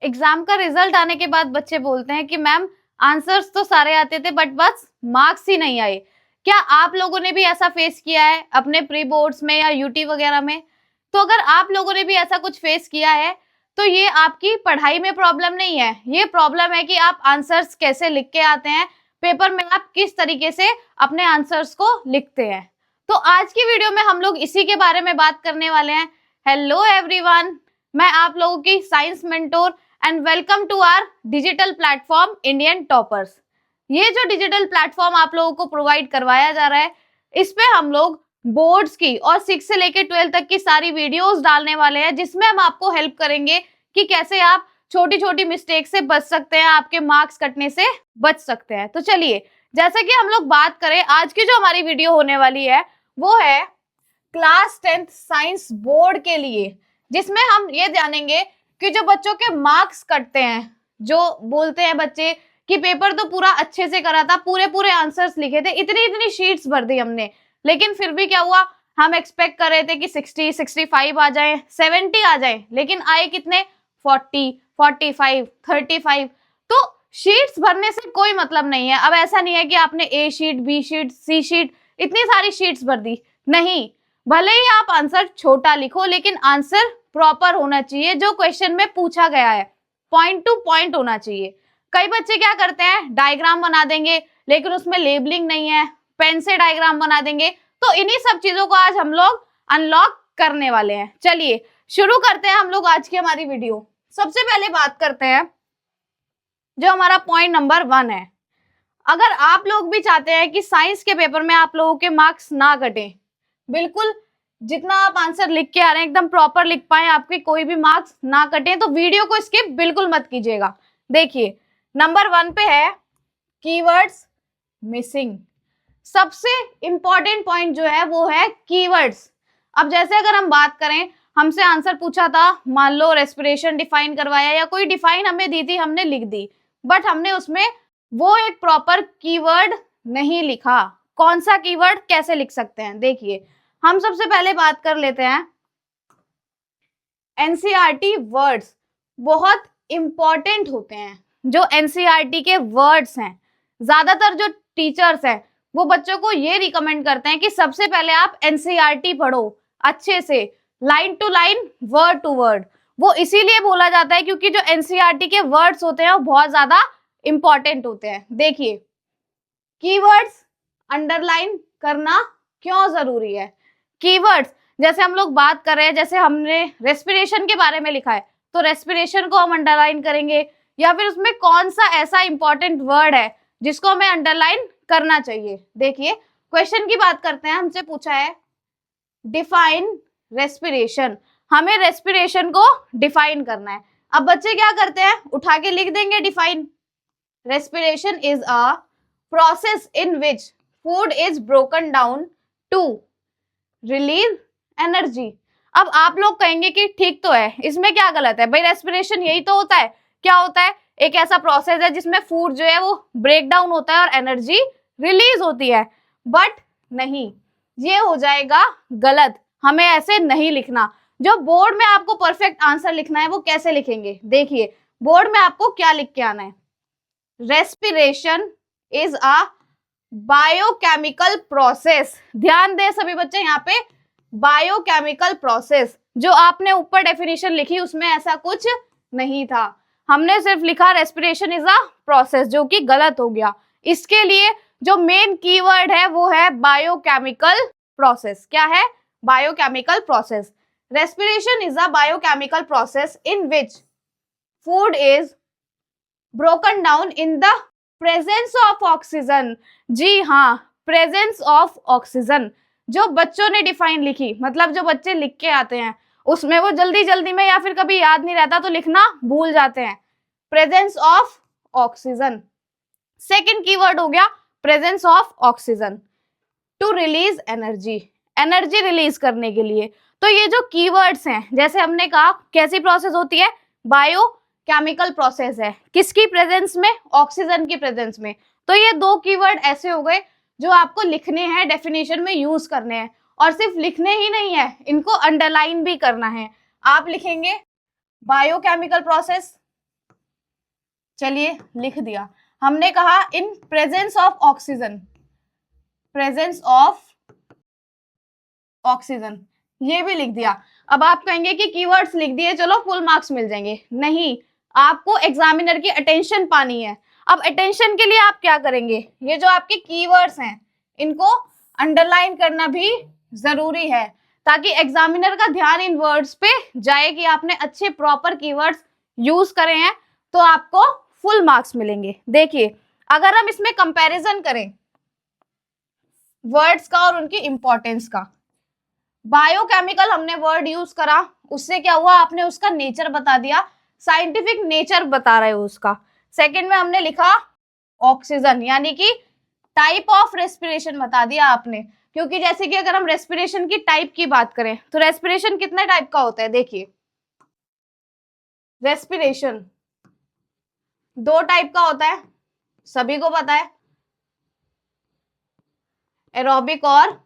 Exam का result आने के बाद बच्चे बोलते हैं कि मैम आंसर्स तो सारे आते थे बट बस मार्क्स ही नहीं आए। क्या आप लोगों ने भी ऐसा फेस किया है अपने प्री बोर्ड्स में या यूटी वगैरह में? तो अगर आप लोगों ने भी ऐसा कुछ फेस किया है तो ये आपकी पढ़ाई में प्रॉब्लम नहीं है, ये प्रॉब्लम है कि आप आंसर्स कैसे लिख के आते हैं, पेपर में आप किस तरीके से अपने आंसर्स को लिखते हैं। तो आज की वीडियो में हम लोग इसी के बारे में बात करने वाले हैं। हेलो एवरीवन, मैं आप लोगों की science mentor and welcome to our digital platform Indian Toppers. ये जो डिजिटल प्लेटफॉर्म आप लोगों को प्रोवाइड करवाया जा रहा है, इस पे हम लोग बोर्ड्स की और 6 से लेकर 12 तक की सारी वीडियोस डालने वाले हैं, जिसमें हम आपको हेल्प करेंगे कि कैसे आप छोटी छोटी मिस्टेक से बच सकते हैं, आपके मार्क्स कटने से बच सकते हैं। तो चलिए, जैसे कि हम लोग बात करें, आज की जो हमारी वीडियो होने वाली है वो है क्लास 10th साइंस बोर्ड के लिए, जिसमें हम ये जानेंगे कि जो बच्चों के मार्क्स कटते हैं, जो बोलते हैं बच्चे कि पेपर तो पूरा अच्छे से करा था, पूरे पूरे आंसर्स लिखे थे, इतनी इतनी शीट्स भर दी हमने, लेकिन फिर भी क्या हुआ, हम एक्सपेक्ट कर रहे थे कि 60, 65 आ जाए, 70 आ जाए, लेकिन आए कितने, 40, 45, 35। तो शीट्स भरने से कोई मतलब नहीं है। अब ऐसा नहीं है कि आपने ए शीट, बी शीट, सी शीट, इतनी सारी शीट्स भर दी, नहीं, भले ही आप आंसर छोटा लिखो लेकिन आंसर प्रॉपर होना चाहिए, जो क्वेश्चन में पूछा गया है, पॉइंट टू पॉइंट होना चाहिए। कई बच्चे क्या करते हैं, डायग्राम बना देंगे लेकिन उसमें लेबलिंग नहीं है, पेन से डायग्राम बना देंगे। तो इन्हीं सब चीजों को आज हम लोग अनलॉक करने वाले हैं। चलिए शुरू करते हैं हम लोग आज की हमारी वीडियो। सबसे पहले बात करते हैं जो हमारा पॉइंट नंबर 1 है। अगर आप लोग भी चाहते हैं कि साइंस के पेपर में आप लोगों के मार्क्स ना कटे, बिल्कुल जितना आप आंसर लिख के आ रहे हैं एकदम प्रॉपर लिख पाए, आपके कोई भी मार्क्स ना कटे, तो वीडियो को स्किप बिल्कुल मत कीजिएगा। देखिए नंबर 1 पे है कीवर्ड्स मिसिंग। सबसे इंपॉर्टेंट पॉइंट जो है वो है कीवर्ड्स। अब जैसे अगर हम बात करें, हमसे आंसर पूछा था, मान लो रेस्पिरेशन डिफाइन करवाया या कोई डिफाइन हमें दी थी, हमने लिख दी, बट हमने उसमें वो एक प्रॉपर कीवर्ड नहीं लिखा। कौन सा कीवर्ड कैसे लिख सकते हैं, देखिए हम सबसे पहले बात कर लेते हैं एनसीईआरटी वर्ड्स। बहुत इंपॉर्टेंट होते हैं जो एनसीईआरटी के वर्ड्स हैं। ज्यादातर जो टीचर्स हैं वो बच्चों को ये रिकमेंड करते हैं कि सबसे पहले आप एनसीईआरटी पढ़ो अच्छे से, line to line, word to word. वो इसीलिए बोला जाता है क्योंकि जो एनसीईआरटी के वर्ड्स होते हैं वो बहुत ज्यादा इंपॉर्टेंट होते हैं। देखिए कीवर्ड्स अंडरलाइन करना क्यों जरूरी है। कीवर्ड्स जैसे हम लोग बात कर रहे हैं, जैसे हमने रेस्पिरेशन के बारे में लिखा है तो रेस्पिरेशन को हम अंडरलाइन करेंगे, या फिर उसमें कौन सा ऐसा इंपॉर्टेंट वर्ड है जिसको हमें अंडरलाइन करना चाहिए। देखिए क्वेश्चन की बात करते हैं, हमसे पूछा है डिफाइन रेस्पिरेशन, हमें रेस्पिरेशन को डिफाइन करना है। अब बच्चे क्या करते हैं, उठा के लिख देंगे define, respiration is a process in which food is broken down to release energy. अब आप लोग कहेंगे कि ठीक तो है, इसमें क्या गलत है भाई, रेस्पिरेशन यही तो होता है। क्या होता है, एक ऐसा प्रोसेस है जिसमें फूड जो है वो ब्रेक डाउन होता है और एनर्जी रिलीज होती है। बट नहीं, ये हो जाएगा गलत, हमें ऐसे नहीं लिखना। जो बोर्ड में आपको परफेक्ट आंसर लिखना है वो कैसे लिखेंगे, देखिए बोर्ड में आपको क्या लिख के आना है, respiration is a biochemical process. ध्यान दे सभी बच्चे, यहाँ पे बायोकेमिकल प्रोसेस, जो आपने ऊपर डेफिनेशन लिखी उसमें ऐसा कुछ नहीं था, हमने सिर्फ लिखा रेस्पिरेशन इज अ प्रोसेस, जो कि गलत हो गया। इसके लिए जो मेन कीवर्ड है वो है बायोकेमिकल प्रोसेस। क्या है, biochemical process. Respiration is a biochemical process in which food is broken down in the presence of oxygen. जी हाँ, प्रेजेंस ऑफ ऑक्सीजन जो बच्चों ने डिफाइन लिखी, मतलब जो बच्चे लिख के आते हैं उसमें वो जल्दी जल्दी में या फिर कभी याद नहीं रहता तो लिखना भूल जाते हैं, presence of oxygen. Second keyword हो गया presence of oxygen to release energy, energy release करने के लिए। तो ये जो कीवर्ड्स हैं, जैसे हमने कहा कैसी प्रोसेस होती है, बायो केमिकल प्रोसेस है, किसकी प्रेजेंस में, ऑक्सीजन की प्रेजेंस में। तो ये 2 कीवर्ड ऐसे हो गए जो आपको लिखने हैं, डेफिनेशन में यूज करने हैं, और सिर्फ लिखने ही नहीं है, इनको अंडरलाइन भी करना है। आप लिखेंगे बायोकेमिकल प्रोसेस चलिए लिख दिया। हमने कहा in presence of oxygen, presence of oxygen, ये भी लिख दिया। अब आप कहेंगे कि कीवर्ड्स लिख दिए चलो फुल मार्क्स मिल जाएंगे, नहीं, आपको एग्जामिनर की अटेंशन पानी है। अब अटेंशन के लिए आप क्या करेंगे, ये जो आपके कीवर्ड्स हैं इनको अंडरलाइन करना भी जरूरी है, ताकि एग्जामिनर का ध्यान इन वर्ड्स पे जाए कि आपने अच्छे प्रॉपर कीवर्ड्स यूज करे हैं, तो आपको फुल मार्क्स मिलेंगे। देखिए अगर हम इसमें कंपैरिजन करें वर्ड्स का और उनकी इंपॉर्टेंस का, बायोकेमिकल हमने वर्ड यूज करा, उससे क्या हुआ, आपने उसका नेचर बता दिया, साइंटिफिक नेचर बता रहे हो उसका। सेकंड में हमने लिखा ऑक्सीजन, यानी कि टाइप ऑफ रेस्पिरेशन बता दिया आपने, क्योंकि जैसे कि अगर हम रेस्पिरेशन की टाइप की बात करें तो रेस्पिरेशन कितने टाइप का होता है, देखिए रेस्पिरेशन 2 टाइप का होता है, सभी को पता है, एरोबिक और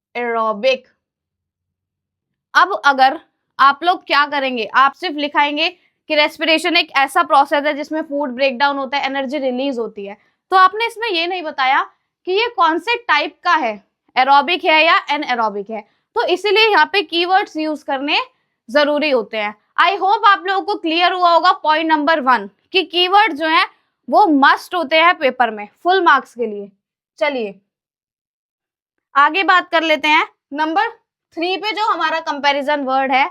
एनएरोबिक। अब अगर आप लोग क्या करेंगे, आप सिर्फ लिखाएंगे कि रेस्पिरेशन एक ऐसा प्रोसेस है जिसमें फूड ब्रेक डाउन होता है, एनर्जी रिलीज होती है, तो आपने इसमें ये नहीं बताया कि ये कौन से टाइप का है, एरोबिक है या एनएरोबिक है, तो इसीलिए यहाँ पे कीवर्ड्स यूज करने जरूरी होते हैं। आई होप आप लोगों को क्लियर हुआ होगा पॉइंट नंबर 1 कि कीवर्ड जो है वो मस्ट होते हैं पेपर में फुल मार्क्स के लिए। चलिए आगे बात कर लेते हैं नंबर 3 पे, जो हमारा कंपैरिजन वर्ड है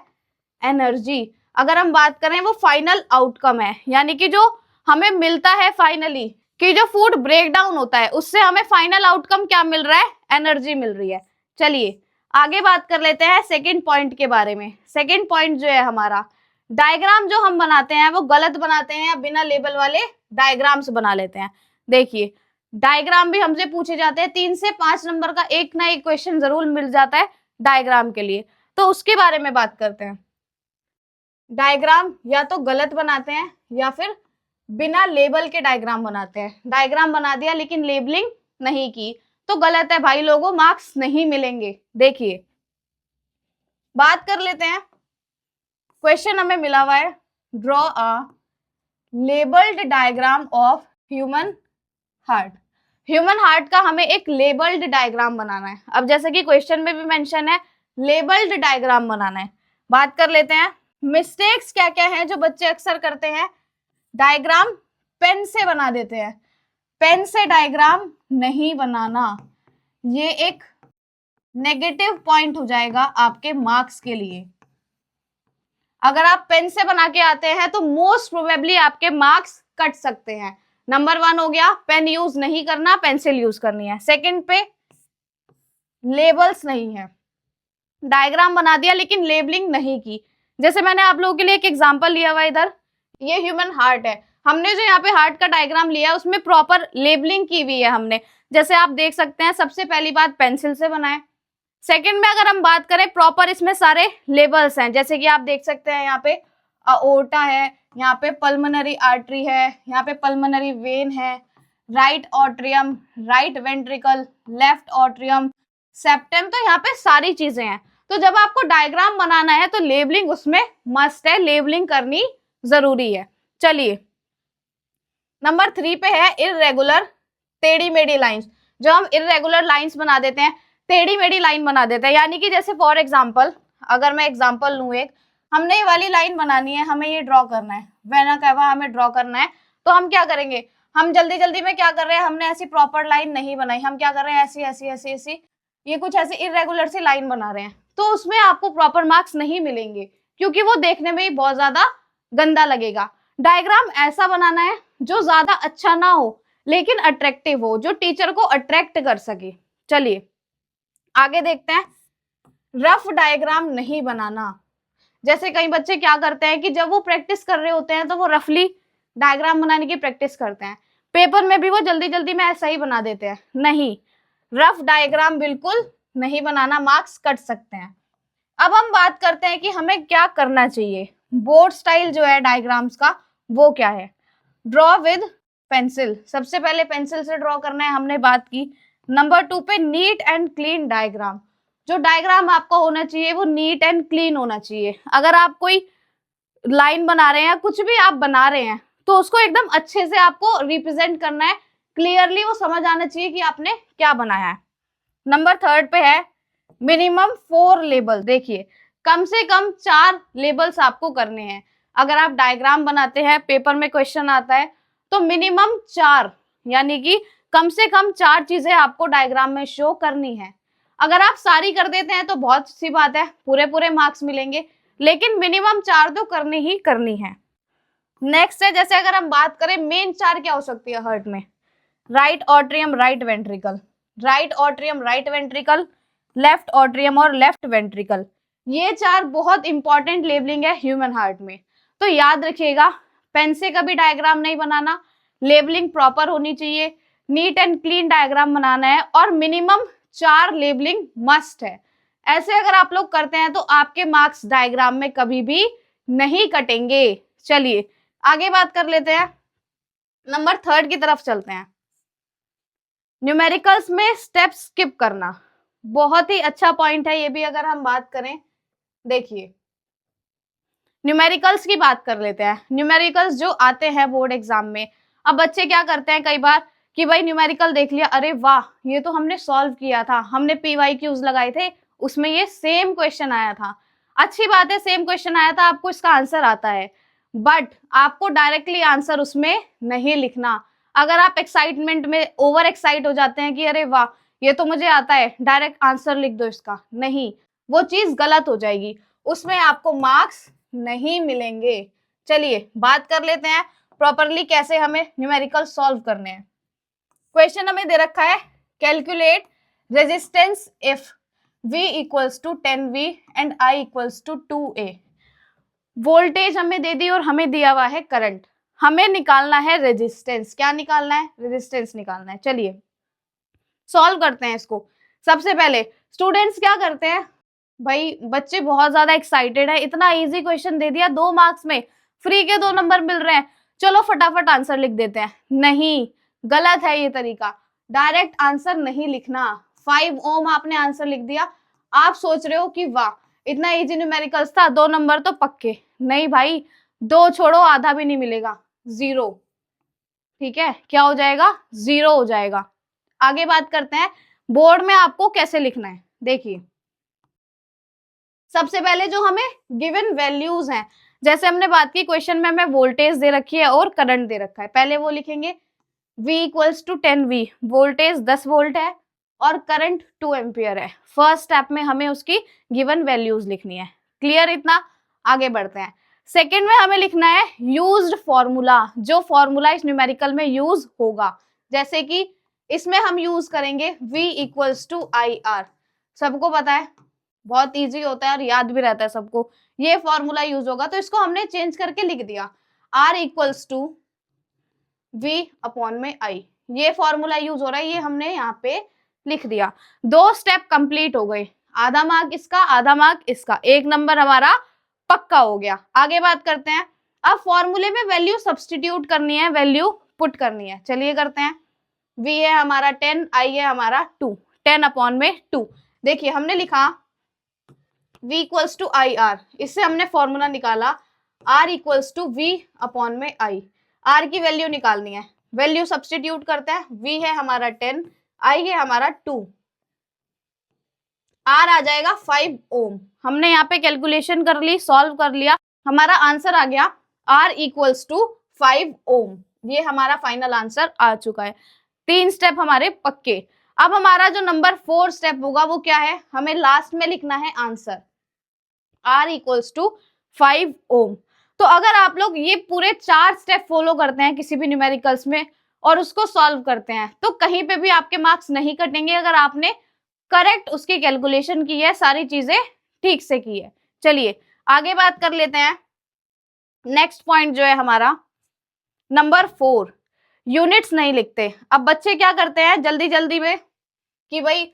एनर्जी। अगर हम बात करें वो फाइनल आउटकम है, यानी कि जो हमें मिलता है फाइनली, कि जो फूड ब्रेक डाउन होता है उससे हमें फाइनल आउटकम क्या मिल रहा है, एनर्जी मिल रही है। चलिए आगे बात कर लेते हैं सेकंड पॉइंट के बारे में। सेकंड पॉइंट जो है हमारा, डायग्राम जो हम बनाते हैं वो गलत बनाते हैं या बिना लेबल वाले डायग्राम्स बना लेते हैं। देखिए डायग्राम भी हमसे पूछे जाते हैं, 3 से 5 नंबर का एक ना एक क्वेश्चन जरूर मिल जाता है डायग्राम के लिए, तो उसके बारे में बात करते हैं। डायग्राम या तो गलत बनाते हैं या फिर बिना लेबल के डायग्राम बनाते हैं। डायग्राम बना दिया लेकिन लेबलिंग नहीं की तो गलत है भाई लोगों, मार्क्स नहीं मिलेंगे। देखिए बात कर लेते हैं, क्वेश्चन हमें मिला हुआ है, draw a labelled diagram of human heart. Human heart का हमें एक लेबल्ड डायग्राम बनाना है। अब जैसे कि क्वेश्चन में भी मेंशन है लेबल्ड डायग्राम बनाना है। बात कर लेते हैं मिस्टेक्स क्या क्या हैं जो बच्चे अक्सर करते हैं। डायग्राम पेन से बना देते हैं, पेन से डायग्राम नहीं बनाना, ये एक नेगेटिव पॉइंट हो जाएगा आपके मार्क्स के लिए। अगर आप पेन से बना के आते हैं तो मोस्ट प्रोबेबली आपके मार्क्स कट सकते हैं। नंबर 1 हो गया, पेन यूज नहीं करना, पेंसिल यूज करनी है। सेकंड पे लेबल्स नहीं है, डायग्राम बना दिया लेकिन लेबलिंग नहीं की। जैसे मैंने आप लोगों के लिए एक एग्जांपल लिया हुआ इधर, ये ह्यूमन हार्ट है, हमने जो यहाँ पे हार्ट का डायग्राम लिया है उसमें प्रॉपर लेबलिंग की हुई है हमने। जैसे आप देख सकते हैं सबसे पहली बात पेंसिल से बनाए। सेकंड में अगर हम बात करें प्रॉपर इसमें सारे लेबल्स हैं, जैसे कि आप देख सकते हैं यहाँ पे अओर्टा है, यहाँ पे पल्मोनरी आर्टरी है, यहाँ पे पल्मोनरी वेन है, right atrium, right ventricle, left atrium, septum, तो यहाँ पे सारी चीजें हैं। तो जब आपको डायग्राम बनाना है तो लेबलिंग उसमें मस्ट है, लेबलिंग करनी जरूरी है। चलिए नंबर 3 पे है इररेगुलर टेढ़ी मेढ़ी लाइंस। जो हम इररेगुलर लाइंस बना देते हैं, टेढ़ी मेढ़ी लाइन बना देते हैं, यानी कि जैसे फॉर एग्जांपल अगर मैं एग्जांपल लूं एक, हमने ये वाली लाइन बनानी है, हमें ये ड्रॉ करना है, वेना कैवा हमें ड्रॉ करना है, तो हम क्या करेंगे, हम जल्दी जल्दी में क्या कर रहे हैं, हमने ऐसी प्रॉपर लाइन नहीं बनाई, हम क्या कर रहे हैं ऐसी ऐसी ऐसी ऐसी, ये कुछ ऐसी इररेगुलर सी लाइन बना रहे हैं, तो उसमें आपको प्रॉपर मार्क्स नहीं मिलेंगे क्योंकि वो देखने में ही बहुत ज्यादा गंदा लगेगा। डायग्राम ऐसा बनाना है जो ज्यादा अच्छा ना हो लेकिन अट्रैक्टिव हो, जो टीचर को अट्रैक्ट कर सके। चलिए आगे देखते हैं, रफ डायग्राम नहीं बनाना। जैसे कई बच्चे क्या करते हैं कि जब वो प्रैक्टिस कर रहे होते हैं तो वो रफली डायग्राम बनाने की प्रैक्टिस करते हैं, पेपर में भी वो जल्दी जल्दी में ऐसा ही बना देते हैं। नहीं, रफ डायग्राम बिल्कुल नहीं बनाना, मार्क्स कट सकते हैं। अब हम बात करते हैं कि हमें क्या करना चाहिए। बोर्ड स्टाइल जो है डायग्राम्स का वो क्या है, ड्रॉ विद पेंसिल, सबसे पहले पेंसिल से ड्रॉ करना है, हमने बात की। नंबर 2 पे नीट एंड क्लीन डायग्राम, जो डायग्राम आपका होना चाहिए वो नीट एंड क्लीन होना चाहिए। अगर आप कोई लाइन बना रहे हैं, कुछ भी आप बना रहे हैं, तो उसको एकदम अच्छे से आपको रिप्रेजेंट करना है, क्लियरली वो समझ आना चाहिए कि आपने क्या बनाया है। नंबर 3 पे है मिनिमम 4 लेबल। देखिए कम से कम 4 लेबल्स आपको करने हैं। अगर आप डायग्राम बनाते हैं, पेपर में क्वेश्चन आता है, तो मिनिमम 4 यानी कि कम से कम 4 चीजें आपको डायग्राम में शो करनी है। अगर आप सारी कर देते हैं तो बहुत सी बात है, पूरे पूरे मार्क्स मिलेंगे, लेकिन मिनिमम 4 तो करनी ही करनी है। नेक्स्ट है, जैसे अगर हम बात करें मेन 4 क्या हो सकती है हार्ट में, right atrium right ventricle, right atrium right ventricle, left atrium और लेफ्ट वेंट्रिकल। ये 4 बहुत इंपॉर्टेंट लेबलिंग है ह्यूमन हार्ट में। तो याद रखिएगा, पेन से कभी डायग्राम नहीं बनाना, लेबलिंग प्रॉपर होनी चाहिए, नीट एंड क्लीन डायग्राम बनाना है, और मिनिमम 4 लेबलिंग मस्ट है। ऐसे अगर आप लोग करते हैं तो आपके मार्क्स डायग्राम में कभी भी नहीं कटेंगे। चलिए आगे बात कर लेते हैं, नंबर 3 की तरफ चलते हैं। न्यूमेरिकल्स में स्टेप स्किप करना बहुत ही अच्छा पॉइंट है, ये भी अगर हम बात करें। देखिए न्यूमेरिकल्स की बात कर लेते हैं। न्यूमेरिकल्स जो आते हैं बोर्ड एग्जाम में, अब बच्चे क्या करते हैं कई बार कि भाई न्यूमेरिकल देख लिया, अरे वाह ये तो हमने सॉल्व किया था, हमने PYQs लगाए थे, उसमें ये सेम क्वेश्चन आया था। अच्छी बात है, सेम क्वेश्चन आया था, आपको इसका आंसर आता है, बट आपको डायरेक्टली आंसर उसमें नहीं लिखना। अगर आप एक्साइटमेंट में ओवर एक्साइट हो जाते हैं कि अरे वाह ये तो मुझे आता है, डायरेक्ट आंसर लिख दो इसका, नहीं, वो चीज गलत हो जाएगी, उसमें आपको मार्क्स नहीं मिलेंगे। चलिए बात कर लेते हैं प्रॉपरली कैसे हमें न्यूमेरिकल सॉल्व करने हैं। क्वेश्चन हमें दे रखा है, calculate resistance if V equals to 10V and I equals to 2A। Voltage हमें दे दी और हमें दिया हुआ है करंट, हमें निकालना है रेजिस्टेंस। क्या निकालना है? रेजिस्टेंस निकालना है। चलिए सॉल्व करते हैं इसको। सबसे पहले स्टूडेंट्स क्या करते हैं, भाई बच्चे बहुत ज्यादा एक्साइटेड है, इतना इजी क्वेश्चन दे दिया, 2 मार्क्स में फ्री के 2 नंबर मिल रहे हैं, चलो फटाफट आंसर लिख देते हैं। नहीं, गलत है ये तरीका, डायरेक्ट आंसर नहीं लिखना। 5 ओम आपने आंसर लिख दिया, आप सोच रहे हो कि वाह इतना इजी न्यूमेरिकल्स था, 2 नंबर तो पक्के। नहीं भाई, 2 छोड़ो, आधा भी नहीं मिलेगा, 0। ठीक है, क्या हो जाएगा? 0 हो जाएगा। आगे बात करते हैं बोर्ड में आपको कैसे लिखना है। देखिए सबसे पहले जो हमें गिवन वैल्यूज हैं, जैसे हमने बात की क्वेश्चन में हमें वोल्टेज दे रखी है और करंट दे रखा है, पहले वो लिखेंगे V equals to 10V, voltage 10 volt है और करंट 2 एम्पियर है। फर्स्ट स्टेप में हमें उसकी गिवन वैल्यूज लिखनी है। क्लियर इतना? आगे बढ़ते हैं। सेकेंड में हमें लिखना है यूज्ड फॉर्मूला, जो फॉर्मूला इस न्यूमेरिकल में यूज होगा, जैसे कि इसमें हम यूज करेंगे V इक्वल्स टू IR। सबको पता है, बहुत इजी होता है और याद भी रहता है सबको, ये फॉर्मूला यूज होगा, तो इसको हमने चेंज करके लिख दिया R equals to V upon में I। ये फॉर्मूला यूज हो रहा है, ये हमने यहाँ पे लिख दिया। 2 स्टेप कंप्लीट हो गए, आधा मार्क इसका, आधा मार्क इसका, 1 नंबर हमारा पक्का हो गया। आगे बात करते हैं, अब फॉर्मूले में वैल्यू सब्स्टिट्यूट करनी है, वैल्यू पुट करनी है। चलिए करते हैं। V है हमारा 10, I है हमारा 2, 10 अपॉन में 2। देखिए हमने लिखा V इक्वल्स टू IR, इससे हमने फॉर्मूला निकाला R equals to V upon में I। R की वैल्यू निकालनी है, वैल्यू सब्स्टिट्यूट करते हैं। V है हमारा 10, I है हमारा 2, R आ जाएगा 5 ओम। हमने यहाँ पे कैलकुलेशन कर ली, सॉल्व कर लिया, हमारा आंसर आ गया R इक्वल्स टू 5 ओम। ये हमारा फाइनल आंसर आ चुका है। 3 स्टेप हमारे पक्के। अब हमारा जो नंबर 4 स्टेप होगा वो क्या है, हमें लास्ट में लिखना है आंसर R इक्वल्स टू 5 ओम। तो अगर आप लोग ये पूरे 4 स्टेप फॉलो करते हैं किसी भी न्यूमेरिकल्स में और उसको सॉल्व करते हैं, तो कहीं पे भी आपके मार्क्स नहीं कटेंगे, अगर आपने करेक्ट उसकी कैलकुलेशन की है, सारी चीजें ठीक से की है। चलिए आगे बात कर लेते हैं। नेक्स्ट पॉइंट जो है हमारा नंबर 4, यूनिट्स नहीं लिखते। अब बच्चे क्या करते हैं जल्दी जल्दी में कि भाई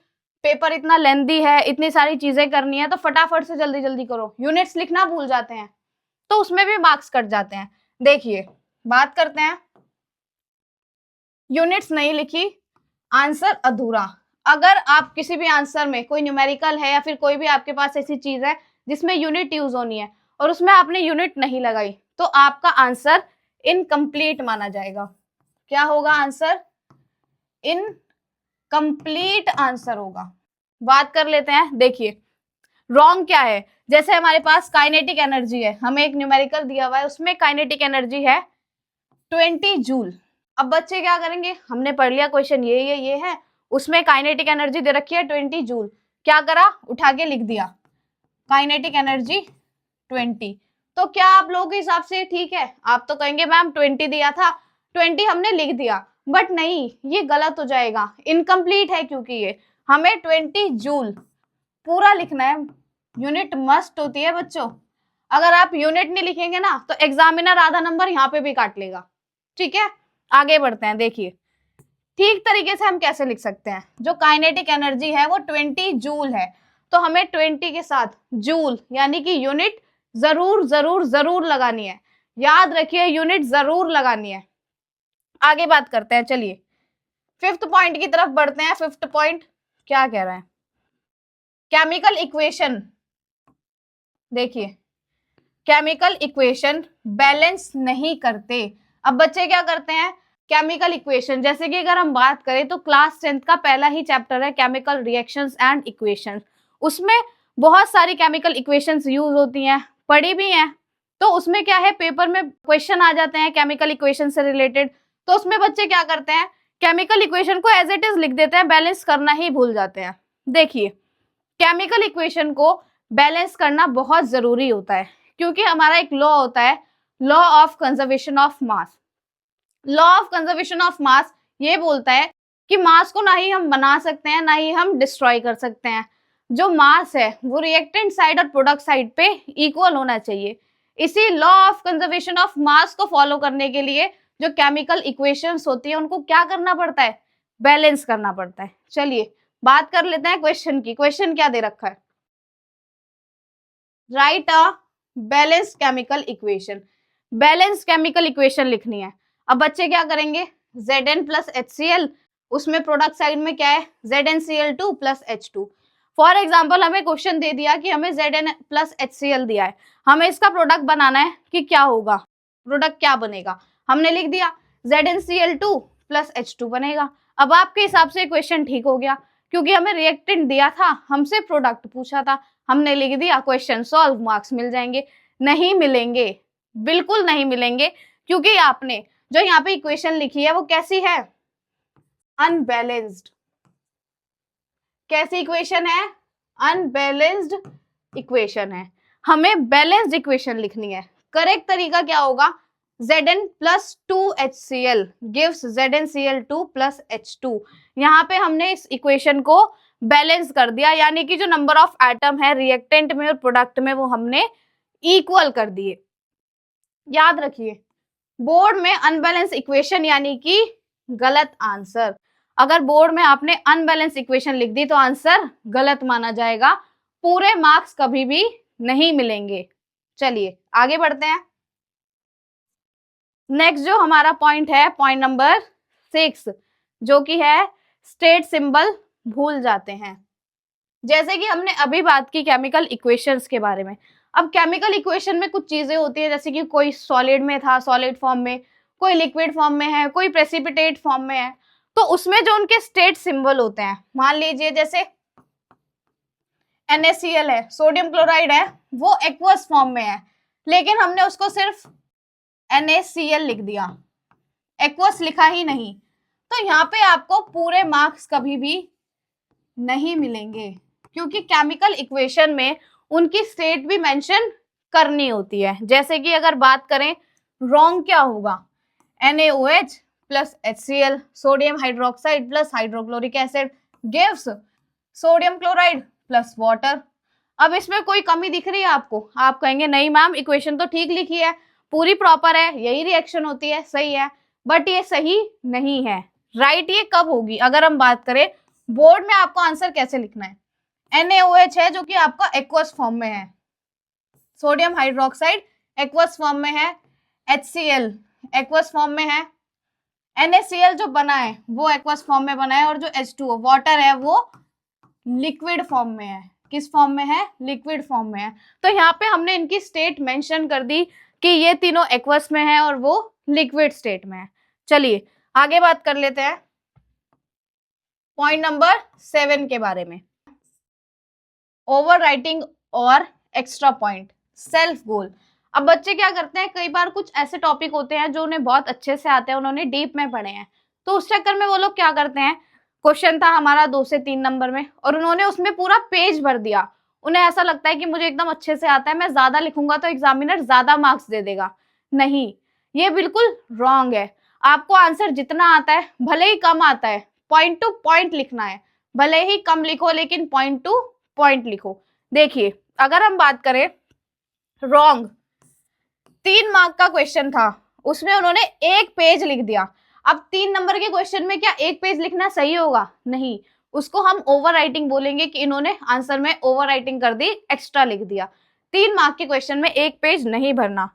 पेपर इतना लेंथी है, इतनी सारी चीजें करनी है, तो फटाफट से जल्दी जल्दी करो, यूनिट्स लिखना भूल जाते हैं, तो उसमें भी मार्क्स कट जाते हैं। देखिए बात करते हैं, यूनिट्स नहीं लिखी, आंसर अधूरा। अगर आप किसी भी आंसर में कोई न्यूमेरिकल है या फिर कोई भी आपके पास ऐसी चीज है जिसमें यूनिट यूज होनी है और उसमें आपने यूनिट नहीं लगाई, तो आपका आंसर इनकम्प्लीट माना जाएगा। क्या होगा आंसर? इनकम्प्लीट आंसर होगा। बात कर लेते हैं, देखिए रॉन्ग क्या है। जैसे हमारे पास काइनेटिक एनर्जी है, हमें एक न्यूमेरिकल दिया हुआ है, उसमें काइनेटिक एनर्जी है 20 जूल। अब बच्चे क्या करेंगे, हमने पढ़ लिया क्वेश्चन ये है, उसमें काइनेटिक एनर्जी दे रखी है 20 जूल। क्या करा, उठा के लिख दिया काइनेटिक एनर्जी 20। तो क्या आप लोगों के हिसाब से ठीक है? आप तो कहेंगे मैम 20 दिया था, 20 हमने लिख दिया, बट नहीं, ये गलत हो जाएगा, इनकम्प्लीट है, क्योंकि ये हमें 20 जूल पूरा लिखना है। यूनिट मस्ट होती है बच्चों। अगर आप यूनिट नहीं लिखेंगे ना तो एग्जामिनर आधा नंबर यहाँ पे भी काट लेगा। ठीक है, आगे बढ़ते हैं। देखिए ठीक तरीके से हम कैसे लिख सकते हैं। जो काइनेटिक एनर्जी है वो 20 जूल है, तो हमें 20 के साथ जूल यानी कि यूनिट जरूर जरूर जरूर लगानी है। याद रखिए, यूनिट जरूर लगानी है। आगे बात करते हैं, चलिए फिफ्थ पॉइंट की तरफ बढ़ते हैं। फिफ्थ पॉइंट क्या कह रहे हैं? Chemical equation. देखिए केमिकल इक्वेशन बैलेंस नहीं करते। अब बच्चे क्या करते हैं, केमिकल इक्वेशन, जैसे कि अगर हम बात करें तो क्लास 10th का पहला ही चैप्टर है केमिकल रिएक्शंस एंड इक्वेशंस। उसमें बहुत सारी केमिकल इक्वेशंस यूज होती हैं, पढ़ी भी हैं। तो उसमें क्या है, पेपर में क्वेश्चन आ जाते हैं केमिकल इक्वेशन से रिलेटेड। तो उसमें बच्चे क्या करते हैं, केमिकल इक्वेशन को एज इट इज लिख देते हैं, बैलेंस करना ही भूल जाते हैं। देखिए केमिकल इक्वेशन को बैलेंस करना बहुत जरूरी होता है, क्योंकि हमारा एक लॉ होता है, law of conservation of mass. Law of conservation of mass ये बोलता है कि मास को ना ही हम बना सकते हैं ना ही हम डिस्ट्रॉय कर सकते हैं। जो मास है वो रिएक्टेंट साइड और प्रोडक्ट साइड पे इक्वल होना चाहिए। इसी law of conservation of mass को फॉलो करने के लिए जो केमिकल इक्वेशंस होती है उनको क्या करना पड़ता है, बैलेंस करना पड़ता है। चलिए बात कर लेते हैं क्वेश्चन की। क्वेश्चन क्या दे रखा है, right a balance chemical equation. Balance chemical equation लिखनी है। अब बच्चे क्या करेंगे, Zn प्लस HCl, उसमें प्रोडक्ट साइड में क्या है, ZnCl2 plus H2। For example हमें क्वेश्चन दे दिया कि हमें Zn प्लस HCl दिया है, हमें इसका प्रोडक्ट बनाना है कि क्या होगा, प्रोडक्ट क्या बनेगा। हमने लिख दिया ZnCl2 प्लस H2 बनेगा। अब आपके हिसाब से क्वेश्चन ठीक हो गया, क्योंकि हमें रिएक्टेंट दिया था, हमसे प्रोडक्ट पूछा था, हमने लिख दिया, क्वेश्चन सॉल्व, मार्क्स मिल जाएंगे। नहीं मिलेंगे, बिल्कुल नहीं मिलेंगे, क्योंकि आपने जो यहाँ पे इक्वेशन लिखी है वो कैसी है, अनबैलेंस्ड। कैसी इक्वेशन है, अनबैलेंस्ड इक्वेशन है। हमें बैलेंस्ड इक्वेशन लिखनी है। करेक्ट तरीका क्या होगा, Zn plus 2HCl gives ZnCl2 plus H2। यहाँ पे हमने इस इक्वेशन को बैलेंस कर दिया, यानी कि जो नंबर ऑफ एटम है रिएक्टेंट में और प्रोडक्ट में वो हमने इक्वल कर दिए। याद रखिए, बोर्ड में अनबैलेंस इक्वेशन यानी कि गलत आंसर। अगर बोर्ड में आपने अनबैलेंस इक्वेशन लिख दी तो आंसर गलत माना जाएगा, पूरे मार्क्स कभी भी नहीं मिलेंगे। चलिए आगे बढ़ते हैं। नेक्स्ट जो हमारा पॉइंट है, पॉइंट नंबर 6, जो कि है स्टेट सिंबल भूल जाते हैं। जैसे कि हमने अभी बात की केमिकल इक्वेशंस के बारे में। अब केमिकल इक्वेशन में कुछ चीजें होती है, जैसे कि कोई सॉलिड में था, सॉलिड फॉर्म में, कोई लिक्विड फॉर्म में है, कोई प्रेसिपिटेट फॉर्म में है। तो उसमें जो उनके स्टेट सिंबल होते हैं, मान लीजिए जैसे NaCl है, सोडियम क्लोराइड है, वो एक्वस फॉर्म में है, लेकिन हमने उसको सिर्फ NaCl लिख दिया, एक्वस लिखा ही नहीं, तो यहाँ पे आपको पूरे मार्क्स कभी भी नहीं मिलेंगे, क्योंकि केमिकल इक्वेशन में उनकी स्टेट भी मेंशन करनी होती है। जैसे कि अगर बात करें रॉन्ग क्या होगा, NaOH plus HCl, sodium hydroxide plus hydrochloric acid gives sodium chloride plus water. अब इसमें कोई कमी दिख रही है आपको? आप कहेंगे नहीं मैम, इक्वेशन तो ठीक लिखी है, पूरी प्रॉपर है, यही रिएक्शन होती है, सही है, बट ये सही नहीं है। राइट ये कब होगी, अगर हम बात करें बोर्ड में आपको आंसर कैसे लिखना है, NaOH है जो कि आपका एक्वस फॉर्म में है, सोडियम हाइड्रोक्साइड एक्वस फॉर्म में है, HCl एक्वस फॉर्म में है, NaCl जो बना है वो एक्वस फॉर्म में बना है, और जो H2O वाटर है वो लिक्विड फॉर्म में है। किस फॉर्म में है? लिक्विड फॉर्म में है। तो यहाँ पे हमने इनकी स्टेट मेंशन कर दी कि ये तीनों एक्वस में है और वो लिक्विड स्टेट में है। चलिए आगे बात कर लेते हैं पॉइंट नंबर 7 के बारे में, ओवर राइटिंग और एक्स्ट्रा पॉइंट, सेल्फ गोल। अब बच्चे क्या करते हैं, कई बार कुछ ऐसे टॉपिक होते हैं जो उन्हें बहुत अच्छे से आते हैं, उन्होंने डीप में पढ़े हैं, तो उस चक्कर में वो लोग क्या करते हैं, क्वेश्चन था हमारा 2 से 3 नंबर में और उन्होंने उसमें पूरा पेज भर दिया। उन्हें ऐसा लगता है कि मुझे एकदम अच्छे से आता है, मैं ज्यादा लिखूंगा तो एग्जामिनर ज्यादा मार्क्स दे देगा। नहीं, ये बिल्कुल रॉन्ग है। आपको आंसर जितना आता है, भले ही कम आता है, पॉइंट टू पॉइंट लिखना है। भले ही कम लिखो लेकिन पॉइंट टू पॉइंट लिखो। देखिए अगर हम बात करें रॉन्ग, 3 मार्क का क्वेश्चन था, उसमें उन्होंने 1 पेज लिख दिया। अब 3 नंबर के क्वेश्चन में क्या 1 पेज लिखना सही होगा? नहीं, उसको हम ओवर राइटिंग बोलेंगे कि इन्होंने आंसर में ओवर राइटिंग कर दी, एक्स्ट्रा लिख दिया। 3 मार्क के क्वेश्चन में 1 पेज नहीं भरना।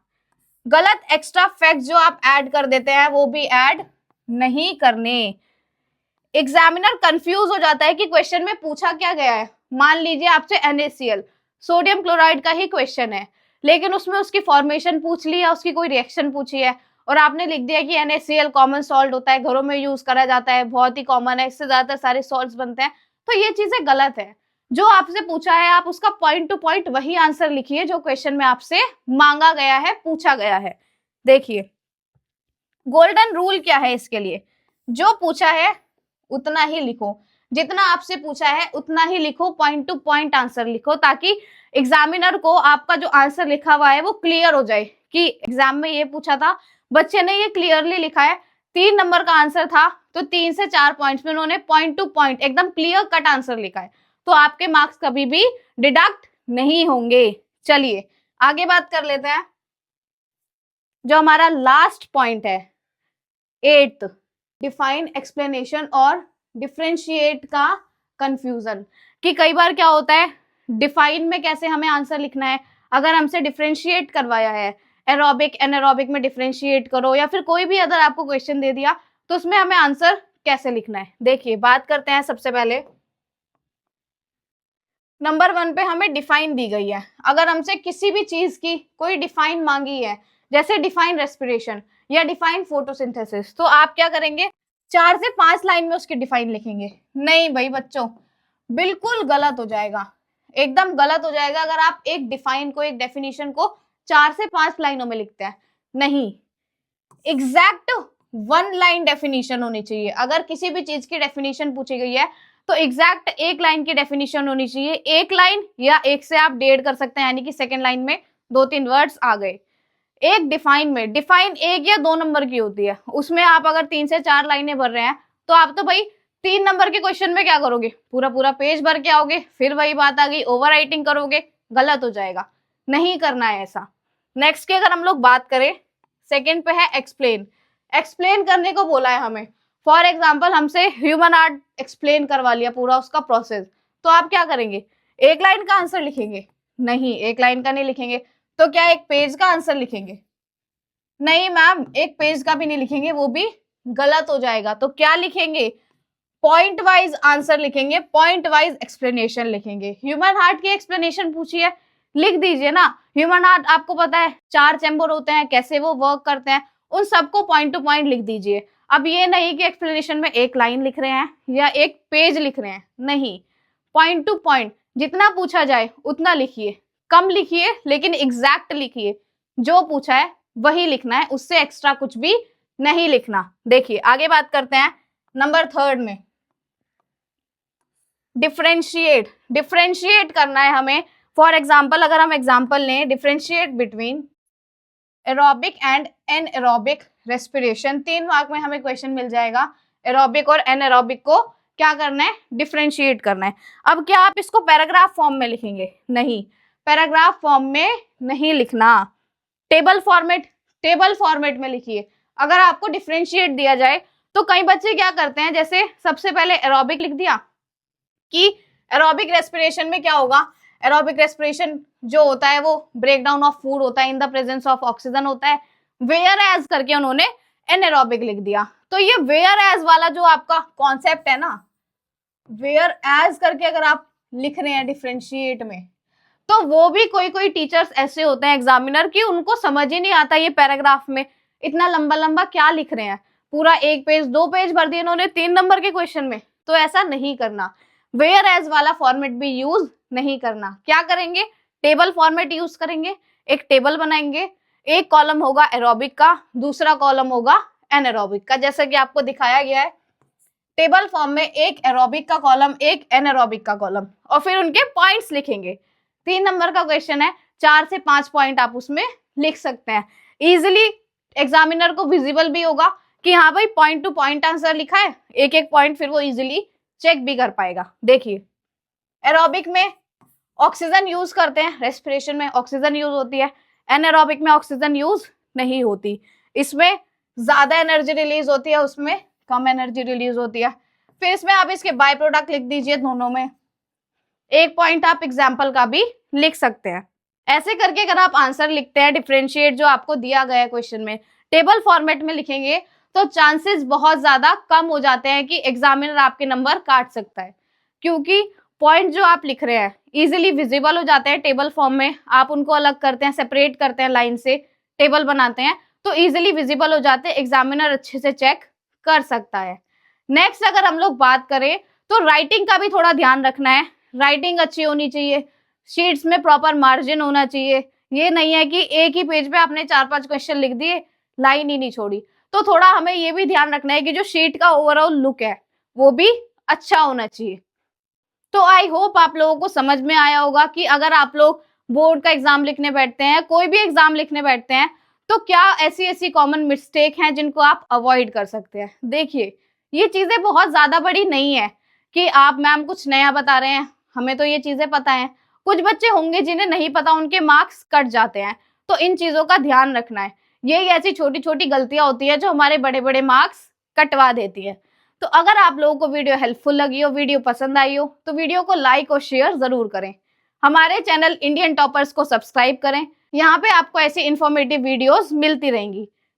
गलत एक्स्ट्रा फैक्ट जो आप ऐड कर देते हैं वो भी ऐड नहीं करने। एग्जामिनर कंफ्यूज हो जाता है कि क्वेश्चन में पूछा क्या गया है। मान लीजिए आपसे NaCl सोडियम क्लोराइड का ही क्वेश्चन है, लेकिन उसमें उसकी फॉर्मेशन पूछ ली या उसकी कोई रिएक्शन पूछी है और आपने लिख दिया कि NaCl कॉमन सॉल्ट होता है, घरों में यूज करा जाता है, बहुत ही कॉमन है, इससे ज्यादातर सारे सॉल्ट्स बनते हैं। तो ये चीजें गलत है। जो आपसे पूछा है आप उसका पॉइंट टू पॉइंट वही आंसर लिखिए जो क्वेश्चन में आपसे मांगा गया है, पूछा गया है। देखिए गोल्डन रूल क्या है इसके लिए, जो पूछा है उतना ही लिखो, जितना आपसे पूछा है उतना ही लिखो, पॉइंट टू पॉइंट आंसर लिखो, ताकि एग्जामिनर को आपका जो आंसर लिखा हुआ है वो क्लियर हो जाए कि एग्जाम में ये पूछा था, बच्चे ने ये क्लियरली लिखा है। 3 नंबर का आंसर था तो 3 से 4 पॉइंट्स में उन्होंने पॉइंट टू पॉइंट एकदम क्लियर कट आंसर लिखा है, तो आपके मार्क्स कभी भी डिडक्ट नहीं होंगे। चलिए आगे बात कर लेते हैं, जो हमारा लास्ट पॉइंट है 8th, डिफाइन, एक्सप्लेनेशन और डिफरेंशिएट का कंफ्यूजन। कि कई बार क्या होता है, डिफाइन में कैसे हमें आंसर लिखना है, अगर हमसे डिफरेंशिएट करवाया है, एरोबिक एनारोबिक में डिफरेंशिएट करो, या फिर कोई भी अगर आपको क्वेश्चन दे दिया तो उसमें हमें आंसर कैसे लिखना है। देखिए बात करते हैं, सबसे पहले नंबर 1 पे हमें डिफाइन दी गई है। अगर हमसे किसी भी चीज की कोई डिफाइन मांगी है, जैसे डिफाइन रेस्पिरेशन या डिफाइन फोटोसिंथेसिस, तो आप क्या करेंगे, 4 से 5 लाइन में उसकी डिफाइन लिखेंगे। नहीं भाई बच्चों, बिल्कुल गलत हो जाएगा, एकदम गलत हो जाएगा अगर आप एक डिफाइन को, एक डेफिनेशन को 4 से 5 लाइनों में लिखते हैं। नहीं, एग्जैक्ट 1 लाइन डेफिनेशन होनी चाहिए। अगर किसी भी चीज की डेफिनेशन पूछी गई है तो एग्जैक्ट 1 लाइन की डेफिनेशन होनी चाहिए। 1 लाइन या 1 से आप 1.5 कर सकते हैं, यानी कि सेकेंड लाइन में 2-3 वर्ड्स आ गए। एक डिफाइन में, डिफाइन 1 या 2 नंबर की होती है, उसमें आप अगर 3 से 4 लाइनें भर रहे हैं तो आप तो भाई 3 नंबर के क्वेश्चन में क्या करोगे, पूरा पूरा पेज भर के आओगे, फिर वही बात आ गई, ओवर राइटिंग करोगे, गलत हो जाएगा, नहीं करना है ऐसा। नेक्स्ट की अगर हम लोग बात करें, सेकेंड पे है एक्सप्लेन। एक्सप्लेन करने को बोला है हमें। फॉर एग्जाम्पल हमसे ह्यूमन हार्ट एक्सप्लेन करवा लिया पूरा उसका प्रोसेस, तो आप क्या करेंगे, 1 लाइन का आंसर लिखेंगे? नहीं, 1 लाइन का नहीं लिखेंगे। तो क्या 1 पेज का आंसर लिखेंगे? नहीं मैम, 1 पेज का भी नहीं लिखेंगे, वो भी गलत हो जाएगा। तो क्या लिखेंगे, पॉइंट वाइज आंसर लिखेंगे, पॉइंट वाइज एक्सप्लेनेशन लिखेंगे। ह्यूमन हार्ट की एक्सप्लेनेशन पूछी है, लिख दीजिए ना। ह्यूमन हार्ट आपको पता है 4 चैम्बर होते हैं, कैसे वो वर्क करते हैं, उन सबको पॉइंट टू पॉइंट लिख दीजिए। अब ये नहीं कि एक्सप्लेनेशन में 1 लाइन लिख रहे हैं या 1 पेज लिख रहे हैं, नहीं, पॉइंट टू पॉइंट जितना पूछा जाए उतना लिखिए, कम लिखिए लेकिन एग्जैक्ट लिखिए, जो पूछा है वही लिखना है, उससे एक्स्ट्रा कुछ भी नहीं लिखना। देखिए आगे बात करते हैं नंबर 3 में, डिफरेंशिएट। डिफरेंशिएट करना है हमें। फॉर एग्जाम्पल अगर हम एग्जाम्पल लें, differentiate between aerobic and anaerobic respiration, 3 mark में हमें क्वेश्चन मिल जाएगा। एरोबिक और एनएरोबिक को क्या करना है, डिफरेंशिएट करना है। अब क्या आप इसको पैराग्राफ फॉर्म में लिखेंगे? नहीं, पैराग्राफ फॉर्म में नहीं लिखना, टेबल फॉर्मेट में लिखिए। अगर आपको डिफरेंशिएट दिया जाए तो कई बच्चे क्या करते हैं, जैसे सबसे पहले एरोबिक लिख दिया कि एरोबिक रेस्पिरेशन में क्या होगा, एरोबिक रेस्पिरेशन जो होता है वो ब्रेक डाउन ऑफ फूड होता है इन द प्रेजेंस ऑफ ऑक्सीजन होता है, वेयर एज करके उन्होंने एनारोबिक लिख दिया। तो ये वेयर एज वाला जो आपका कॉन्सेप्ट है ना, वेयर एज करके अगर आप लिख रहे हैं डिफरेंशिएट में, तो वो भी कोई कोई टीचर्स ऐसे होते हैं एग्जामिनर की उनको समझ ही नहीं आता ये पैराग्राफ में इतना लंबा लंबा क्या लिख रहे हैं, पूरा 1 पेज 2 पेज भर दिए इन्होंने 3 नंबर के क्वेश्चन में। तो ऐसा नहीं करना, वेयर एज वाला फॉर्मेट भी यूज नहीं करना। क्या करेंगे, टेबल फॉर्मेट यूज करेंगे, एक टेबल बनाएंगे, एक कॉलम होगा एरोबिक का, दूसरा कॉलम होगा एनारोबिक का, जैसे कि आपको दिखाया गया है टेबल फॉर्म में, एक एरोबिक का कॉलम एक एनारोबिक का कॉलम, और फिर उनके पॉइंट्स लिखेंगे। 3 नंबर का क्वेश्चन है, 4 से 5 पॉइंट आप उसमें लिख सकते हैं। इजिली एग्जामिनर को विजिबल भी होगा कि हाँ भाई पॉइंट टू पॉइंट आंसर लिखा है, एक एक पॉइंट फिर वो इजिली चेक भी कर पाएगा। देखिए एरोबिक में ऑक्सीजन यूज करते हैं, रेस्पिरेशन में ऑक्सीजन यूज होती है, एनारोबिक में ऑक्सीजन यूज नहीं होती, इसमें ज्यादा एनर्जी रिलीज होती है, उसमें कम एनर्जी रिलीज होती है। फिर इसमें आप इसके बाय प्रोडक्ट लिख दीजिए दोनों में, एक पॉइंट आप एग्जाम्पल का भी लिख सकते हैं। ऐसे करके अगर आप आंसर लिखते हैं डिफरेंशिएट जो आपको दिया गया है क्वेश्चन में, टेबल फॉर्मेट में लिखेंगे तो चांसेस बहुत ज्यादा कम हो जाते हैं कि एग्जामिनर आपके नंबर काट सकता है, क्योंकि पॉइंट जो आप लिख रहे हैं इजीली विजिबल हो जाते हैं टेबल फॉर्म में, आप उनको अलग करते हैं, सेपरेट करते हैं, लाइन से टेबल बनाते हैं तो इजीली विजिबल हो जाते हैं, एग्जामिनर अच्छे से चेक कर सकता है। नेक्स्ट अगर हम लोग बात करें तो राइटिंग का भी थोड़ा ध्यान रखना है, राइटिंग अच्छी होनी चाहिए, शीट्स में प्रॉपर मार्जिन होना चाहिए, ये नहीं है कि एक ही पेज पे आपने 4-5 क्वेश्चन लिख दिए, लाइन ही नहीं छोड़ी। तो थोड़ा हमें ये भी ध्यान रखना है कि जो शीट का ओवरऑल लुक है वो भी अच्छा होना चाहिए। तो आई होप आप लोगों को समझ में आया होगा कि अगर आप लोग बोर्ड का एग्जाम लिखने बैठते हैं, कोई भी एग्जाम लिखने बैठते हैं, तो क्या ऐसी ऐसी कॉमन मिस्टेक हैं जिनको आप अवॉइड कर सकते हैं। देखिए ये चीजें बहुत ज्यादा बड़ी नहीं है कि आप मैम कुछ नया बता रहे हैं, हमें तो ये चीजें पता है, कुछ बच्चे होंगे जिन्हें नहीं पता, उनके मार्क्स कट जाते हैं, तो इन चीजों का ध्यान रखना है। यही ऐसी छोटी छोटी गलतियां होती है जो हमारे बड़े बड़े मार्क्स कटवा देती है। तो अगर आप लोगों को वीडियो हेल्पफुल लगी हो, वीडियो पसंद आई हो, तो वीडियो को लाइक और शेयर जरूर करें। हमारे चैनल इंडियन टॉपर्स को सब्सक्राइब करें, यहाँ पे आपको ऐसी इंफॉर्मेटिव वीडियोस मिलती रहेंगी।